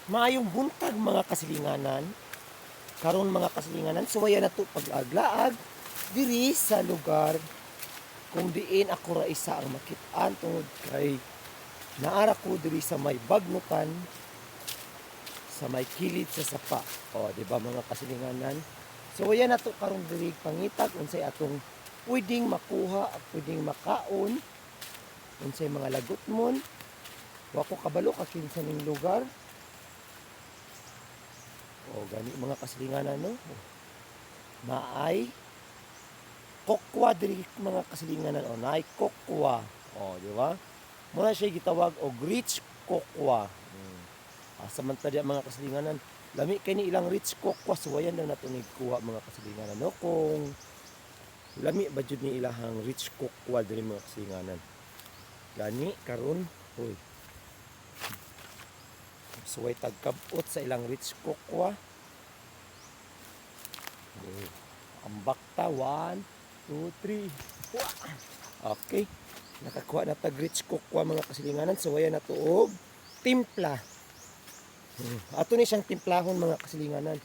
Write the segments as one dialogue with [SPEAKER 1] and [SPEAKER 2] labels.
[SPEAKER 1] Maayong buntag mga kasilinganan. Karon mga kasilinganan, suwaya na to pag-aglaag diri sa lugar kung diin ako ra isa ang makit-an tungod kay naara ko diri sa may bagnutan sa may kilid sa sapa. O, di ba mga kasilinganan? Suwaya na to karon diri pangitag unsay atong pwedeng makuha at pwedeng makaon unsay mga lagutmon. Wa ko kabalo ka kinsa ning lugar. O gani mga kasilinganan no. Naay kokwa diri mga kasilinganan o naay kokwa. O di ba? Muna siya gitawag og rich kokwa. Samantala mga kasilinganan, lami kay ni ilang rich kokwa suwayan lang nato ni kuha mga kasilinganan no kung lami ba jud ni ilahang rich kokwa diri mga kasilinganan. Gani karon hoy. Suway tagkabot sa ilang rich kokwa. Ambak ta 1 2 3. Okay. Nakakuha na tag rich kokwa mga kasilinganan. Suwaya na to og timpla. Ato ni siyang timplahon mga kasilinganan.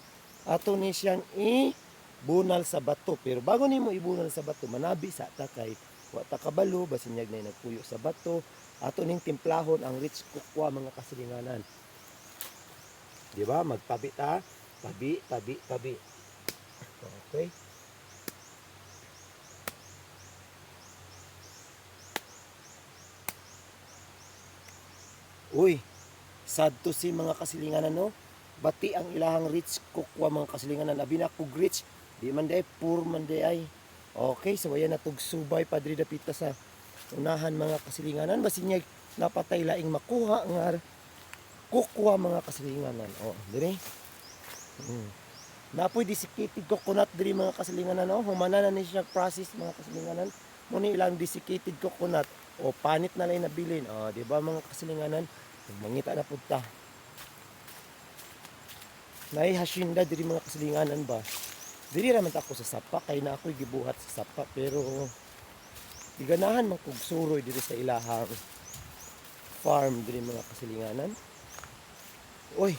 [SPEAKER 1] Ato ni siyang ibunal sa bato. Pero bago nimo ibunal sa bato, manabi sa ta kay wa ta kabalo basin yag na nagpuyo sa bato. Ato ning timplahon ang rich kokwa mga kasilinganan. Di ba? Magtabi ta. Tabi. Okay. Uy, sad to si mga kasilinganan no. Bati ang ilahang rich kokwa mga kasilinganan. Abi na kog rich. Di man day poor man day ay. Okay, so ayan natog subay padri dapita sa unahan mga kasilinganan. Basin niya napatay laing makuha nga kokwa mga kasilinganan. O, dire. Napoy desiccated coconut diri mga kasilinganan no. Humana na ni siya process mga kasilinganan. Muni ilang desiccated coconut o panit na lang nabilin. O, di ba mga kasilinganan? Mangita na punta. Nay hasyenda diri mga kasilinganan ba. Diri raman ako sa sapa kay na ako'y gibuhat sa sapa pero diganahan man kog suroy diri sa ilahang farm diri mga kasilinganan. Oy,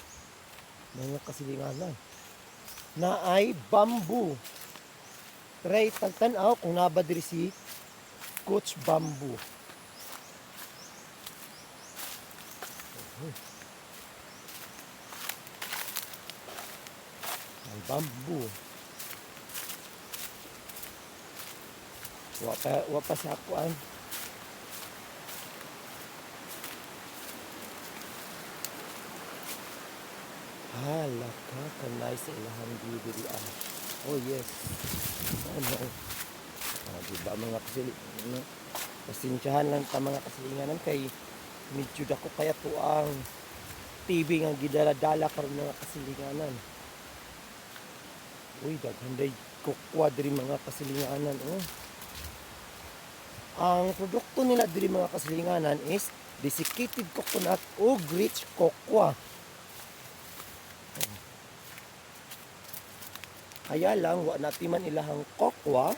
[SPEAKER 1] mga kasilinganan. Naay bamboo. Try tagtanaw kung naba diri si Coach Bamboo. Ay bamboo. Wa pa sa akuan. Hala ka, kanay sa ilahang diri ah. Oh yes. Ano? Diba mga kasilinganan? Pasensyahan lang ta mga kasilinganan kay medyo dako kaya to ang TV nga gidala-dala karon mga kasilinganan. Uy, daghanday kokwa diri mga kasilinganan oh. Ang produkto nila diri mga kasilinganan is desiccated coconut o rich kokwa. Kaya lang wa natin man ilahang kokwa.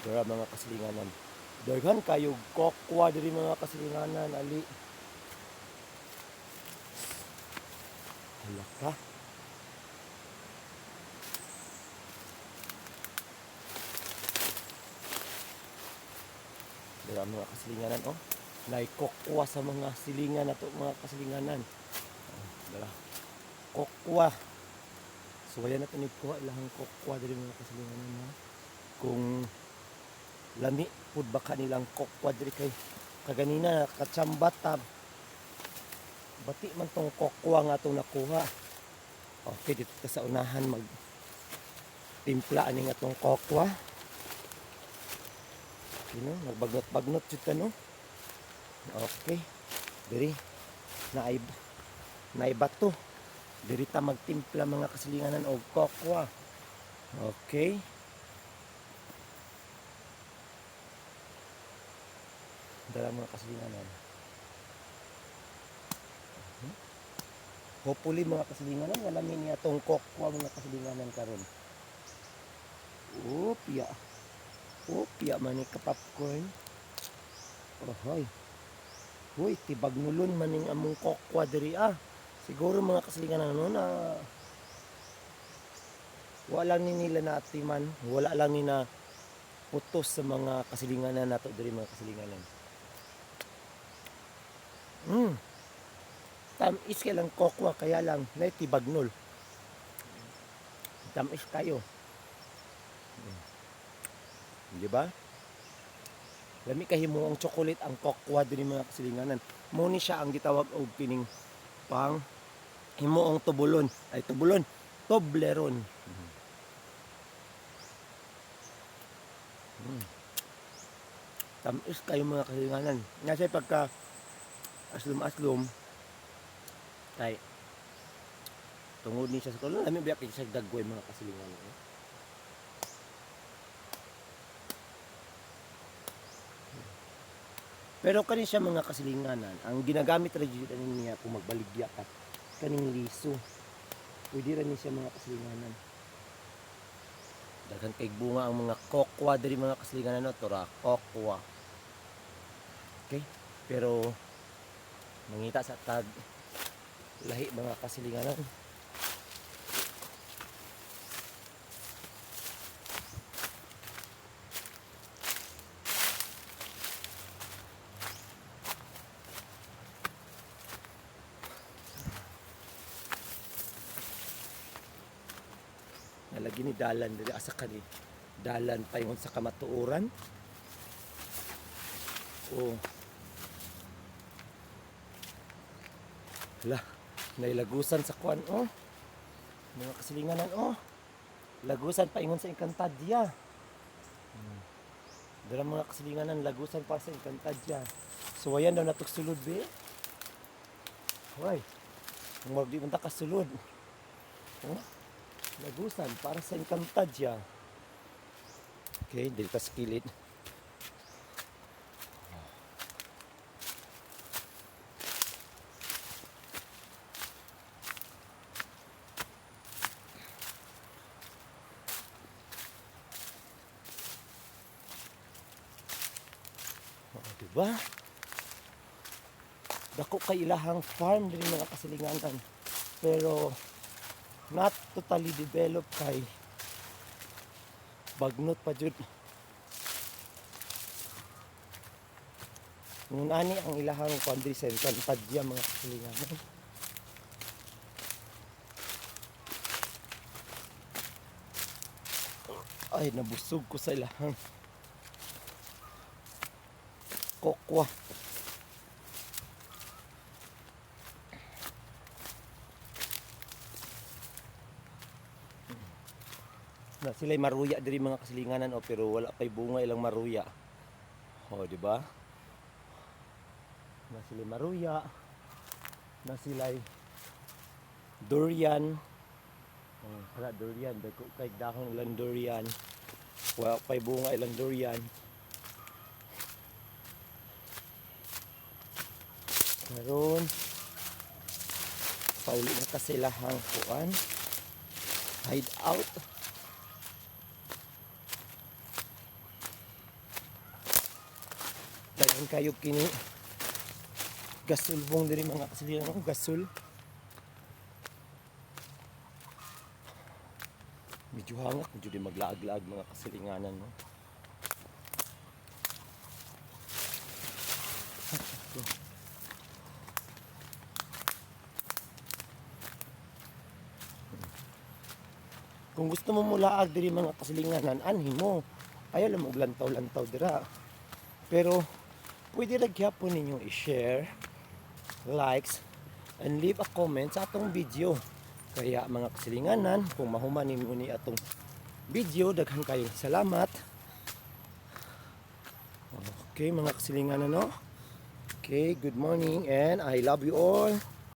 [SPEAKER 1] Dara mga kasilinganan. Daghan kayo kokwa diri mga kasilinganan ali. Hala ka. Dara mga kasilinganan oh. Nay kokwa sa mga silingan nato mga kasilinganan. Dara. Kokwa. So wala na to ni kuha ilahang kokwa diri mga kasilinganan ha. Kung lami pud baka nilang kokwa diri kay kaganina katsambat tab bati man tong kokwa nga atong nakuha. Okay, dito ta sa unahan mag timpla ani nga tong kokwa. Nagbagnot-bagnot jud ta no. Okay. Diri naay bato. Diri ta magtimpla mga kasilinganan og kokwa. Okay. Dala mga kasilinganan. Hopefully mga kasilinganan wala mi niya tong kokwa mga kasilinganan karon. Opya man ni ka popcorn. Ohoy. Huy, tibag nulon maning among kokwa diri ah. Siguro mga kasilinganan no na wala lang ni nila naatiman, wala lang ni na putos sa mga kasilinganan nato diri mga kasilinganan. Tamis kay lang kokwa kaya lang na tibagnol. Tamis kayo. Di ba? Lami kahimo ang chocolate ang kokwa diri mga kasilinganan. Mo ni siya ang gitawag og kining pang himuong tubulon. Ay tubulon, Toblerone. Tamis kayo mga kasilinganan. Nga pagka aslom-aslom kay tungod ni siya sa kulon, lami biyak siya dagway mga kasilinganan. Pero kani siya mga kasilinganan, ang ginagamit ra jud niya kung magbaligya ka kaning liso. Pwede ra ni siya mga kasilinganan. Daghan kay bunga ang mga kokwa diri mga kasilinganan no, tora kokwa. Okay? Pero mangita sa tag lahi mga kasilinganan. Nalagi ni dalan dili asa kani dalan paingon sa kamatuoran. Oh. Hala, nailagusan sa kuan oh. Mga kasilinganan oh. Lagusan paingon sa Encantadia. Dala mga kasilinganan lagusan pa sa Encantadia. So ayan daw natok sulod be. Hoy. Kung magdi man ta kasulod. Oh. Lagusan para sa Encantadia. Okay, dito sa kilid. Oh, diba? Dako kay ilahang farm din mga kasilinganan. Pero not totally developed kay bagnot pa jud. Ngun ani ang ilahang country center Encantadia mga kasilinganan. Ay nabusog ko sa ilahang kokwa. Na sila'y maruya diri mga kasilinganan pero wala pay bunga ilang maruya. Oh, di ba? Na sila'y maruya, na sila'y durian. Oh, hala durian, dako kay dahon ilang durian. Wala pay bunga ilang durian. Karon pauli na kasilahang kuan. Hide out. Dagan kayo kini gasulbong diri mga kasilinganan, gasul. Medyo hangak, medyo di maglaag-laag mga kasilinganan no. Kung gusto mo mulaag diri mga kasilinganan, anhin mo. Ayaw lang og lantaw-lantaw dira. Pero pwede ra gyapon ninyo i-share, likes, and leave a comment sa atong video. Kaya mga kasilinganan, kung mahuman ninyo ni atong video, daghan kayong salamat. Okay mga kasilinganan no. Okay, good morning and I love you all.